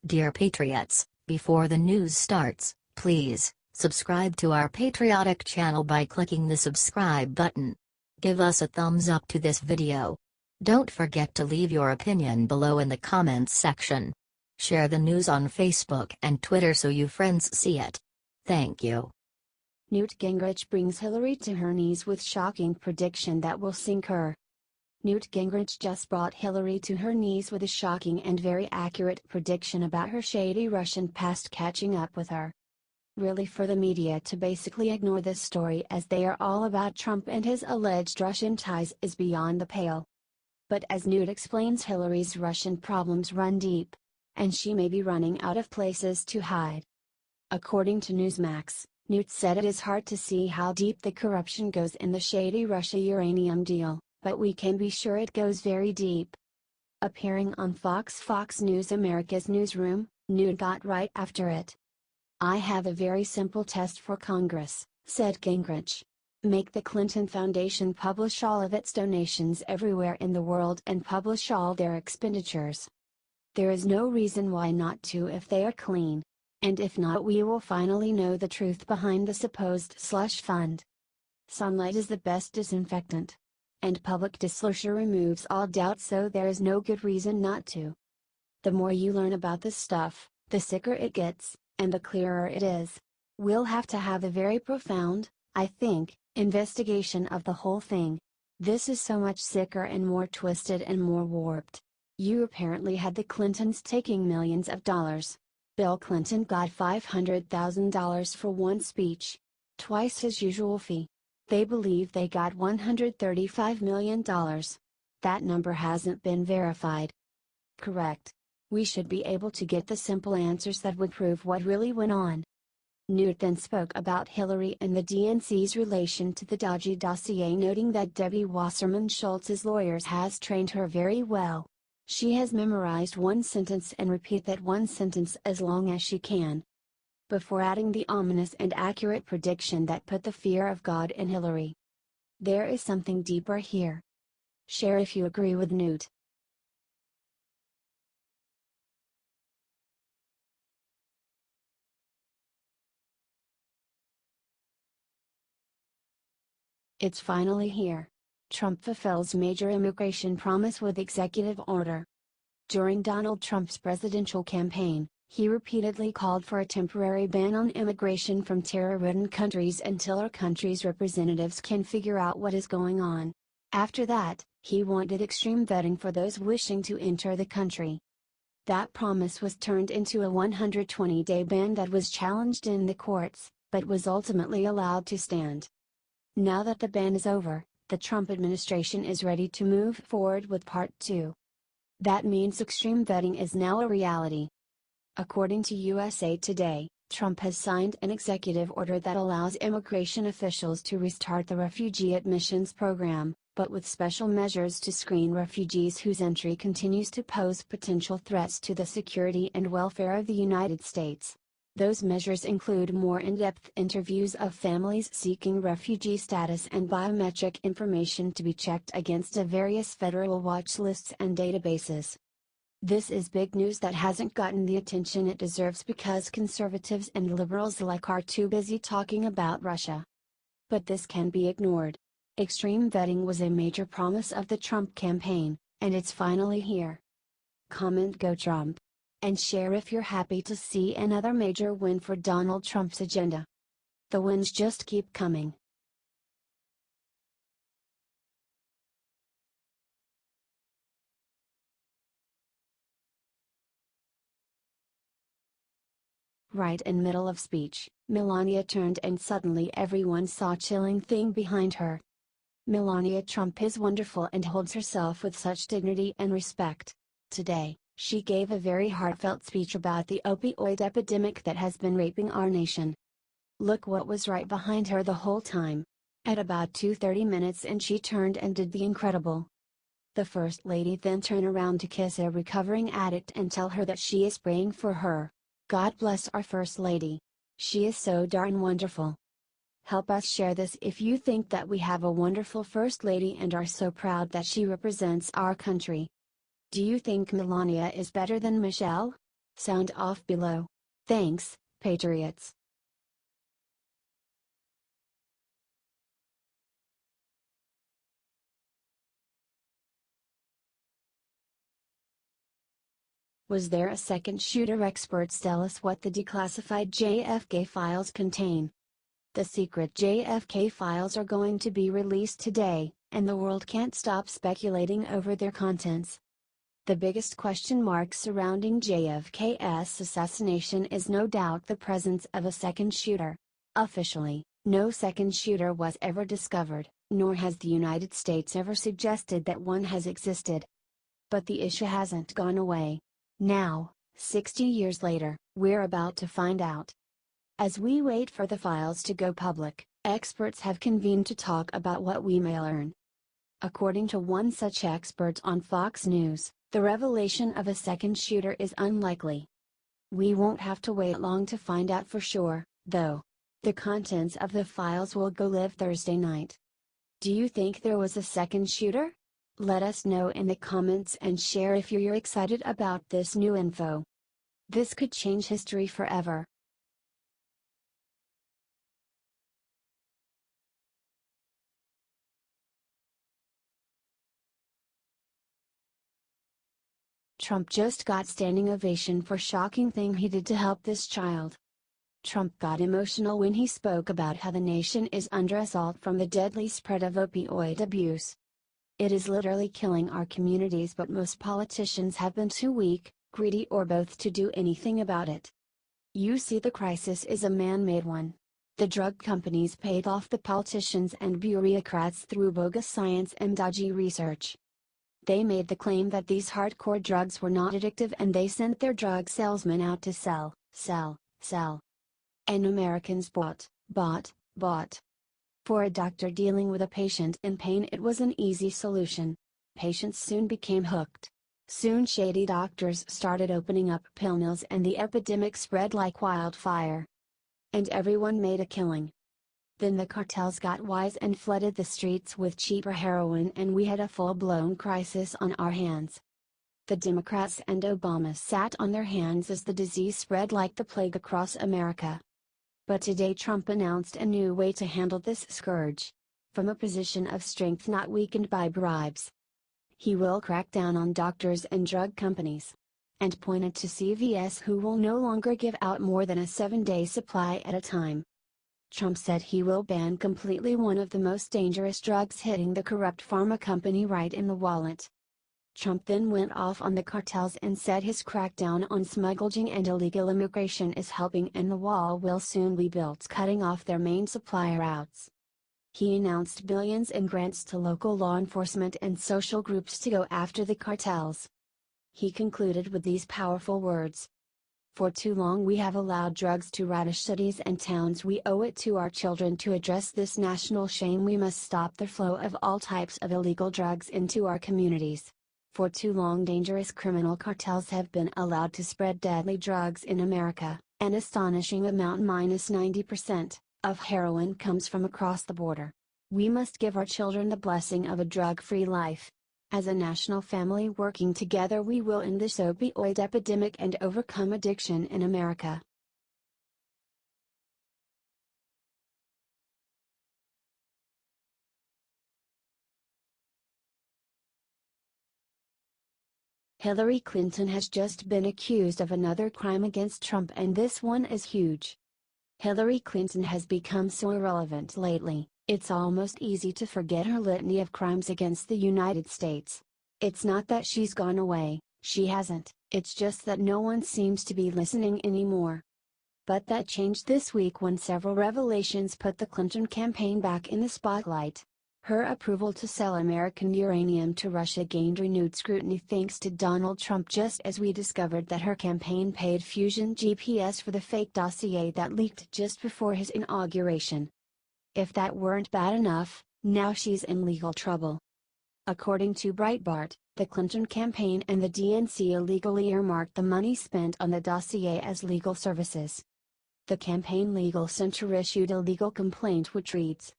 Dear Patriots, before the news starts, please subscribe to our patriotic channel by clicking the subscribe button. Give us a thumbs up to this video. Don't forget to leave your opinion below in the comments section. Share the news on Facebook and Twitter so you friends see it. Thank you. Newt Gingrich brings Hillary to her knees with shocking prediction that will sink her. Newt Gingrich just brought Hillary to her knees with a shocking and very accurate prediction about her shady Russian past catching up with her. Really, for the media to basically ignore this story as they are all about Trump and his alleged Russian ties is beyond the pale. But as Newt explains, Hillary's Russian problems run deep, and she may be running out of places to hide. According to Newsmax, Newt said it is hard to see how deep the corruption goes in the shady Russia uranium deal, but we can be sure it goes very deep. Appearing on Fox News America's Newsroom, Newt got right after it. "I have a very simple test for Congress," said Gingrich. "Make the Clinton Foundation publish all of its donations everywhere in the world and publish all their expenditures. There is no reason why not to if they are clean. And if not, we will finally know the truth behind the supposed slush fund. Sunlight is the best disinfectant. And public disclosure removes all doubt, so there is no good reason not to. The more you learn about this stuff, the sicker it gets, and the clearer it is. We'll have to have a very profound, I think, investigation of the whole thing. This is so much sicker and more twisted and more warped. You apparently had the Clintons taking millions of dollars. Bill Clinton got $500,000 for one speech. Twice his usual fee. They believe they got $135 million. That number hasn't been verified. Correct. We should be able to get the simple answers that would prove what really went on." Newt then spoke about Hillary and the DNC's relation to the dodgy dossier, noting that Debbie Wasserman Schultz's lawyers has trained her very well. She has memorized one sentence and repeat that one sentence as long as she can. Before adding the ominous and accurate prediction that put the fear of God in Hillary. There is something deeper here. Share if you agree with Newt. It's finally here. Trump fulfills major immigration promise with executive order. During Donald Trump's presidential campaign, he repeatedly called for a temporary ban on immigration from terror-ridden countries until our country's representatives can figure out what is going on. After that, he wanted extreme vetting for those wishing to enter the country. That promise was turned into a 120-day ban that was challenged in the courts, but was ultimately allowed to stand. Now that the ban is over, the Trump administration is ready to move forward with Part 2. That means extreme vetting is now a reality. According to USA Today, Trump has signed an executive order that allows immigration officials to restart the refugee admissions program, but with special measures to screen refugees whose entry continues to pose potential threats to the security and welfare of the United States. Those measures include more in-depth interviews of families seeking refugee status and biometric information to be checked against various federal watch lists and databases. This is big news that hasn't gotten the attention it deserves because conservatives and liberals alike are too busy talking about Russia. But this can be ignored. Extreme vetting was a major promise of the Trump campaign, and it's finally here. Comment "Go Trump!" and share if you're happy to see another major win for Donald Trump's agenda. The wins just keep coming. Right in middle of speech, Melania turned and suddenly everyone saw a chilling thing behind her. Melania Trump is wonderful and holds herself with such dignity and respect. Today, she gave a very heartfelt speech about the opioid epidemic that has been raping our nation. Look what was right behind her the whole time. At about 2:30 minutes and she turned and did the incredible. The First Lady then turned around to kiss a recovering addict and tell her that she is praying for her. God bless our First Lady. She is so darn wonderful. Help us share this if you think that we have a wonderful First Lady and are so proud that she represents our country. Do you think Melania is better than Michelle? Sound off below. Thanks, Patriots. Was there a second shooter? Experts tell us what the declassified JFK files contain. The secret JFK files are going to be released today, and the world can't stop speculating over their contents. The biggest question mark surrounding JFK's assassination is no doubt the presence of a second shooter. Officially, no second shooter was ever discovered, nor has the United States ever suggested that one has existed. But the issue hasn't gone away. Now, 60 years later, we're about to find out. As we wait for the files to go public, experts have convened to talk about what we may learn. According to one such expert on Fox News, the revelation of a second shooter is unlikely. We won't have to wait long to find out for sure, though. The contents of the files will go live Thursday night. Do you think there was a second shooter? Let us know in the comments and share if you're excited about this new info. This could change history forever. Trump just got standing ovation for shocking thing he did to help this child. Trump got emotional when he spoke about how the nation is under assault from the deadly spread of opioid abuse. It is literally killing our communities, but most politicians have been too weak, greedy, or both to do anything about it. You see, the crisis is a man-made one. The drug companies paid off the politicians and bureaucrats through bogus science and dodgy research. They made the claim that these hardcore drugs were not addictive, and they sent their drug salesmen out to sell, sell, sell. And Americans bought. For a doctor dealing with a patient in pain, it was an easy solution. Patients soon became hooked. Soon shady doctors started opening up pill mills, and the epidemic spread like wildfire. And everyone made a killing. Then the cartels got wise and flooded the streets with cheaper heroin, and we had a full-blown crisis on our hands. The Democrats and Obama sat on their hands as the disease spread like the plague across America. But today Trump announced a new way to handle this scourge. From a position of strength not weakened by bribes. He will crack down on doctors and drug companies. And pointed to CVS, who will no longer give out more than a 7-day supply at a time. Trump said he will ban completely one of the most dangerous drugs, hitting the corrupt pharma company right in the wallet. Trump then went off on the cartels and said his crackdown on smuggling and illegal immigration is helping, and the wall will soon be built, cutting off their main supply routes. He announced billions in grants to local law enforcement and social groups to go after the cartels. He concluded with these powerful words: "For too long we have allowed drugs to ravage cities and towns. We owe it to our children to address this national shame. We must stop the flow of all types of illegal drugs into our communities. For too long dangerous criminal cartels have been allowed to spread deadly drugs in America. An astonishing amount, -90%, of heroin comes from across the border. We must give our children the blessing of a drug-free life. As a national family working together, we will end this opioid epidemic and overcome addiction in America." Hillary Clinton has just been accused of another crime against Trump, and this one is huge. Hillary Clinton has become so irrelevant lately, it's almost easy to forget her litany of crimes against the United States. It's not that she's gone away, she hasn't, it's just that no one seems to be listening anymore. But that changed this week when several revelations put the Clinton campaign back in the spotlight. Her approval to sell American uranium to Russia gained renewed scrutiny thanks to Donald Trump, just as we discovered that her campaign paid Fusion GPS for the fake dossier that leaked just before his inauguration. If that weren't bad enough, now she's in legal trouble. According to Breitbart, the Clinton campaign and the DNC illegally earmarked the money spent on the dossier as legal services. The Campaign Legal Center issued a legal complaint which reads: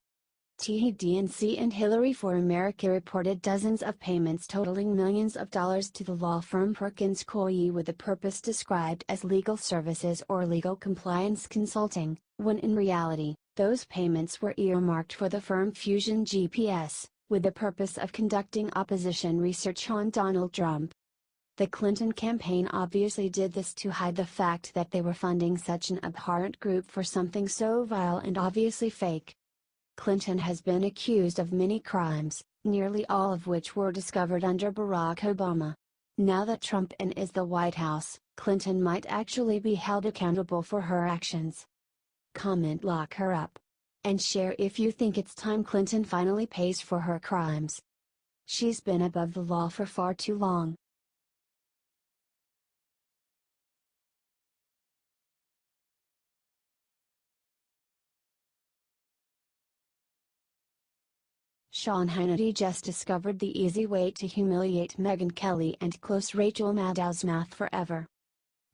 DNC and Hillary for America reported dozens of payments totaling millions of dollars to the law firm Perkins Coie with a purpose described as legal services or legal compliance consulting, when in reality, those payments were earmarked for the firm Fusion GPS, with the purpose of conducting opposition research on Donald Trump. The Clinton campaign obviously did this to hide the fact that they were funding such an abhorrent group for something so vile and obviously fake. Clinton has been accused of many crimes, nearly all of which were discovered under Barack Obama. Now that Trump is the White House, Clinton might actually be held accountable for her actions. Comment "lock her up." And share if you think it's time Clinton finally pays for her crimes. She's been above the law for far too long. Sean Hannity just discovered the easy way to humiliate Megyn Kelly and close Rachel Maddow's mouth forever.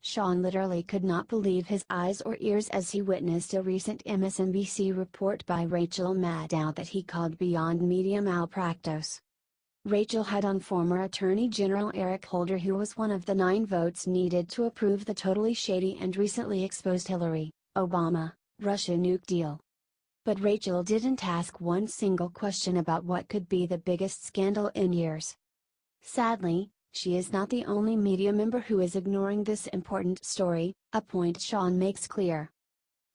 Sean literally could not believe his eyes or ears as he witnessed a recent MSNBC report by Rachel Maddow that he called beyond media malpractice. Rachel had on former Attorney General Eric Holder, who was one of the 9 votes needed to approve the totally shady and recently exposed Hillary, Obama, Russia nuke deal. But Rachel didn't ask one single question about what could be the biggest scandal in years. Sadly, she is not the only media member who is ignoring this important story, a point Sean makes clear.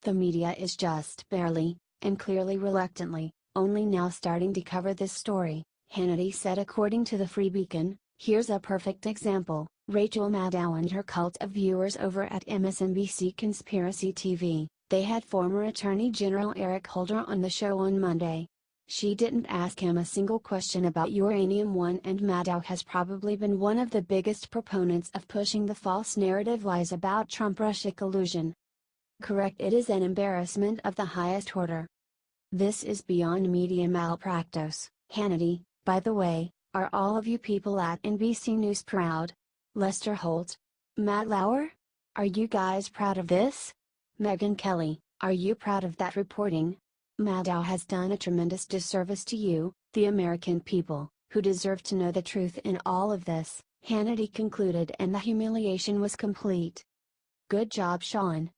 The media is just barely, and clearly reluctantly, only now starting to cover this story, Hannity said according to the Free Beacon. Here's a perfect example: Rachel Maddow and her cult of viewers over at MSNBC Conspiracy TV. They had former Attorney General Eric Holder on the show on Monday. She didn't ask him a single question about uranium. And Maddow has probably been one of the biggest proponents of pushing the false narrative lies about Trump-Russia collusion. Correct, it is an embarrassment of the highest order. This is beyond media malpractice. Hannity, by the way, are all of you people at NBC News proud? Lester Holt? Matt Lauer? Are you guys proud of this? Megyn Kelly, are you proud of that reporting? Maddow has done a tremendous disservice to you, the American people, who deserve to know the truth in all of this, Hannity concluded, and the humiliation was complete. Good job, Sean.